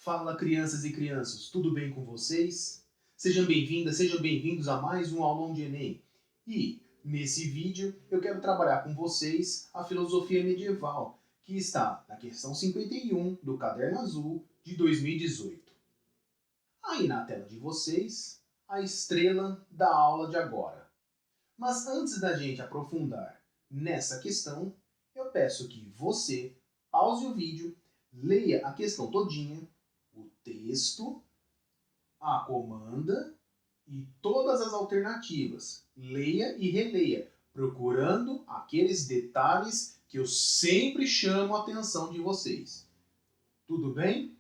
Fala, crianças e crianças, tudo bem com vocês? Sejam bem-vindas, sejam bem-vindos a mais um aulão de Enem. E, nesse vídeo, eu quero trabalhar com vocês a filosofia medieval, que está na questão 51 do Caderno Azul de 2018. Aí na tela de vocês, a estrela da aula de agora. Mas antes da gente aprofundar nessa questão, eu peço que você pause o vídeo, leia a questão todinha, o texto, a comanda e todas as alternativas. Leia e releia, procurando aqueles detalhes que eu sempre chamo a atenção de vocês. Tudo bem?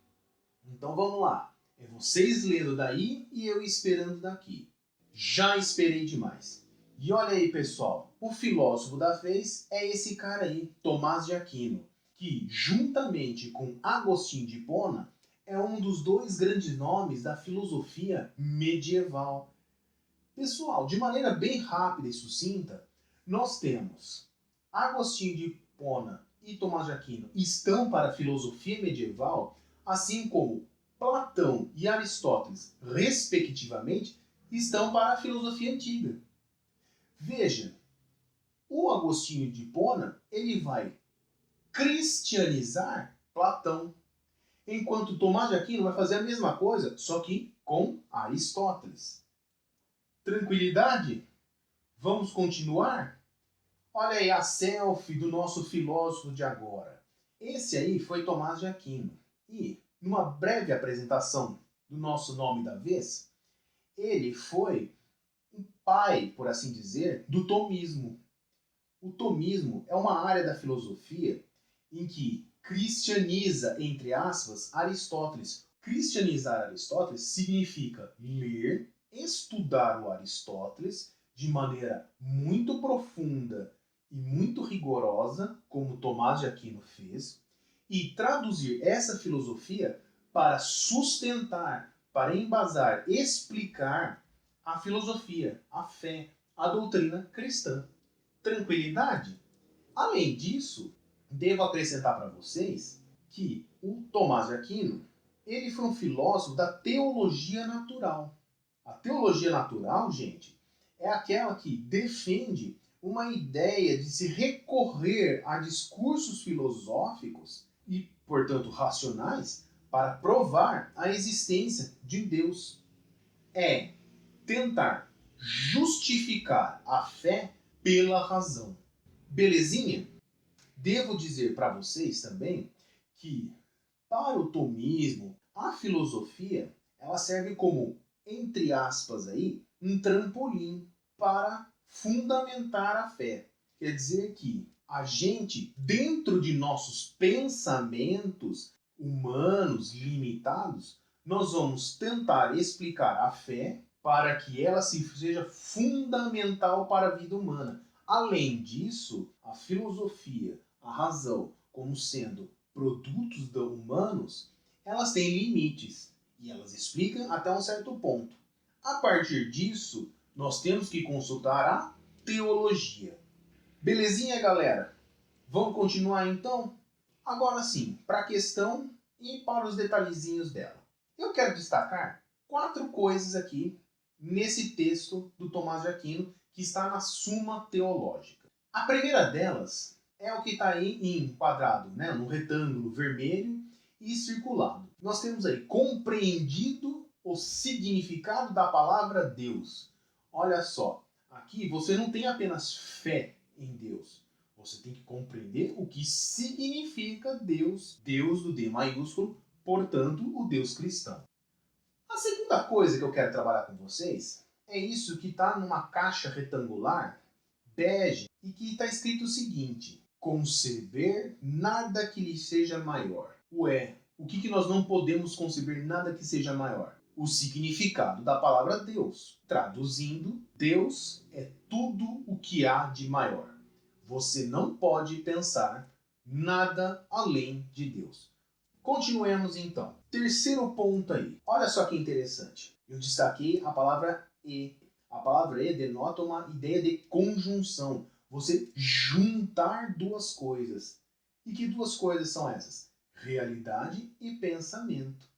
Então vamos lá. É vocês lendo daí e eu esperando daqui. Já esperei demais. E olha aí, pessoal, o filósofo da vez é esse cara aí, Tomás de Aquino, que, juntamente com Agostinho de Hipona, é um dos dois grandes nomes da filosofia medieval. Pessoal, de maneira bem rápida e sucinta, nós temos Agostinho de Hipona e Tomás de Aquino estão para a filosofia medieval, assim como Platão e Aristóteles, respectivamente, estão para a filosofia antiga. Veja, o Agostinho de Hipona ele vai cristianizar Platão, enquanto Tomás de Aquino vai fazer a mesma coisa, só que com Aristóteles. Tranquilidade? Vamos continuar? Olha aí a selfie do nosso filósofo de agora. Esse aí foi Tomás de Aquino. E, numa breve apresentação do nosso nome da vez, ele foi um pai, por assim dizer, do tomismo. O tomismo é uma área da filosofia em que cristianiza, entre aspas, Aristóteles. Cristianizar Aristóteles significa ler, estudar o Aristóteles de maneira muito profunda e muito rigorosa, como Tomás de Aquino fez, e traduzir essa filosofia para sustentar, para embasar, explicar a filosofia, a fé, a doutrina cristã. Tranquilidade? Além disso, devo acrescentar para vocês que o Tomás de Aquino ele foi um filósofo da teologia natural. A teologia natural, gente, é aquela que defende uma ideia de se recorrer a discursos filosóficos e, portanto, racionais para provar a existência de Deus. É tentar justificar a fé pela razão. Belezinha? Devo dizer para vocês também que, para o tomismo, a filosofia ela serve como, entre aspas, aí, um trampolim para fundamentar a fé. Quer dizer que a gente, dentro de nossos pensamentos humanos limitados, nós vamos tentar explicar a fé para que ela seja fundamental para a vida humana. Além disso, a filosofia, a razão, como sendo produtos humanos, elas têm limites e elas explicam até um certo ponto. A partir disso, nós temos que consultar a teologia. Belezinha, galera? Vamos continuar então? Agora sim, para a questão e para os detalhezinhos dela. Eu quero destacar 4 coisas aqui nesse texto do Tomás de Aquino que está na Suma Teológica. A primeira delas é o que está aí enquadrado, né, no retângulo vermelho e circulado. Nós temos aí compreendido o significado da palavra Deus. Olha só, aqui você não tem apenas fé em Deus. Você tem que compreender o que significa Deus, Deus do D maiúsculo, portanto, o Deus cristão. A segunda coisa que eu quero trabalhar com vocês é isso que está numa caixa retangular, bege, e que está escrito o seguinte: conceber nada que lhe seja maior. Ué, o que nós não podemos conceber nada que seja maior? O significado da palavra Deus. Traduzindo, Deus é tudo o que há de maior. Você não pode pensar nada além de Deus. Continuemos então. Terceiro ponto aí. Olha só que interessante. Eu destaquei a palavra e. A palavra e denota uma ideia de conjunção. Você juntar duas coisas. E que duas coisas são essas? Realidade e pensamento.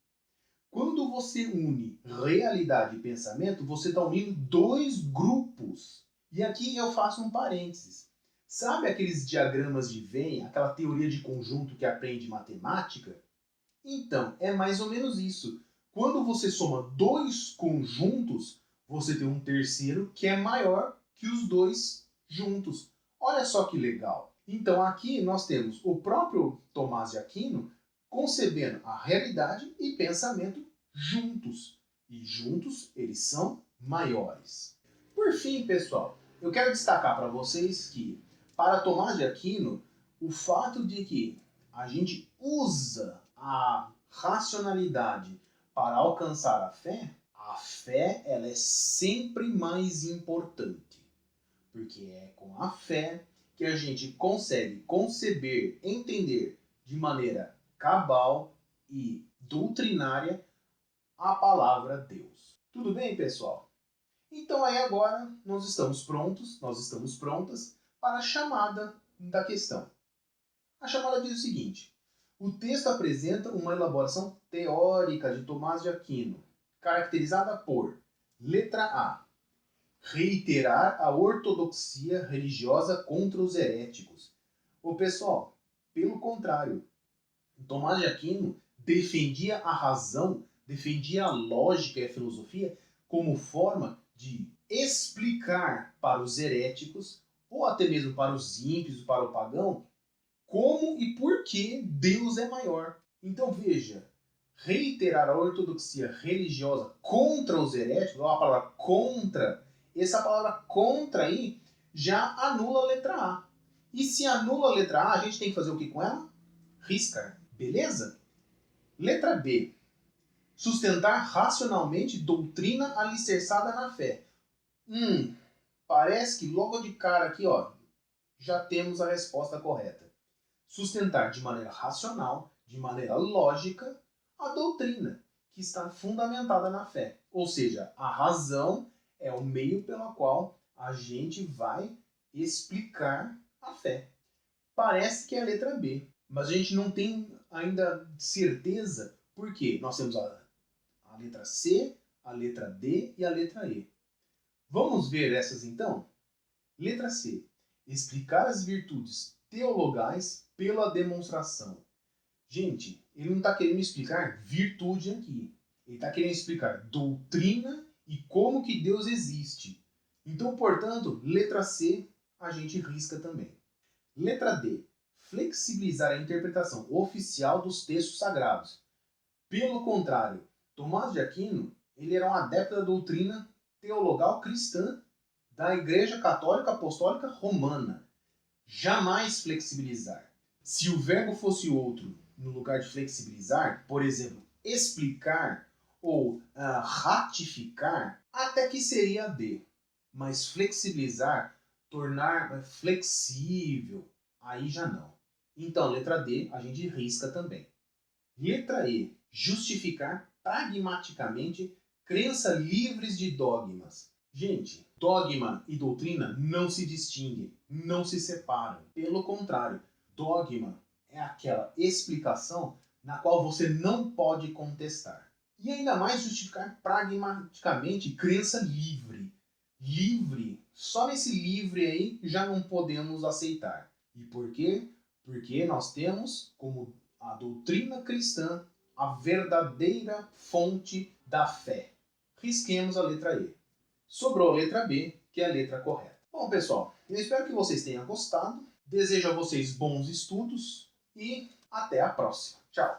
Quando você une realidade e pensamento, você está unindo dois grupos. E aqui eu faço um parênteses. Sabe aqueles diagramas de Venn, aquela teoria de conjunto que aprende matemática? Então, é mais ou menos isso. Quando você soma dois conjuntos, você tem um terceiro que é maior que os dois juntos. Olha só que legal. Então aqui nós temos o próprio Tomás de Aquino concebendo a realidade e pensamento juntos. E juntos eles são maiores. Por fim, pessoal, eu quero destacar para vocês que, para Tomás de Aquino, o fato de que a gente usa a racionalidade para alcançar a fé ela é sempre mais importante. Porque é com a fé que a gente consegue conceber, entender de maneira cabal e doutrinária a palavra Deus. Tudo bem, pessoal? Então aí agora nós estamos prontas para a chamada da questão. A chamada diz o seguinte: o texto apresenta uma elaboração teórica de Tomás de Aquino, caracterizada por, letra A, reiterar a ortodoxia religiosa contra os heréticos. O pessoal, pelo contrário, Tomás de Aquino defendia a razão, defendia a lógica e a filosofia como forma de explicar para os heréticos, ou até mesmo para os ímpios, para o pagão, como e por que Deus é maior. Então veja, reiterar a ortodoxia religiosa contra os heréticos, ou a palavra contra, essa palavra contra aí já anula a letra A. E se anula a letra A, a gente tem que fazer o que com ela? Riscar, beleza? Letra B. Sustentar racionalmente doutrina alicerçada na fé. Parece que logo de cara aqui, ó, já temos a resposta correta. Sustentar de maneira racional, de maneira lógica, a doutrina que está fundamentada na fé. Ou seja, a razão é o meio pelo qual a gente vai explicar a fé. Parece que é a letra B, mas a gente não tem ainda certeza porque nós temos a letra C, a letra D e a letra E. Vamos ver essas então? Letra C. Explicar as virtudes teologais pela demonstração. Gente, ele não está querendo explicar virtude aqui. Ele está querendo explicar doutrina e como que Deus existe. Então, portanto, letra C a gente risca também. Letra D. Flexibilizar a interpretação oficial dos textos sagrados. Pelo contrário, Tomás de Aquino ele era um adepto da doutrina teologal cristã da Igreja Católica Apostólica Romana. Jamais flexibilizar. Se o verbo fosse outro, no lugar de flexibilizar, por exemplo, explicar ou ratificar, até que seria D. Mas flexibilizar, tornar flexível, aí já não. Então, letra D, a gente risca também. Letra E. Justificar pragmaticamente crença livres de dogmas. Gente, dogma e doutrina não se distinguem, não se separam. Pelo contrário, dogma é aquela explicação na qual você não pode contestar. E ainda mais justificar pragmaticamente crença livre. Livre, só nesse livre aí já não podemos aceitar. E por quê? Porque nós temos como a doutrina cristã a verdadeira fonte da fé. Risquemos a letra E. Sobrou a letra B, que é a letra correta. Bom, pessoal, eu espero que vocês tenham gostado. Desejo a vocês bons estudos e até a próxima. Tchau!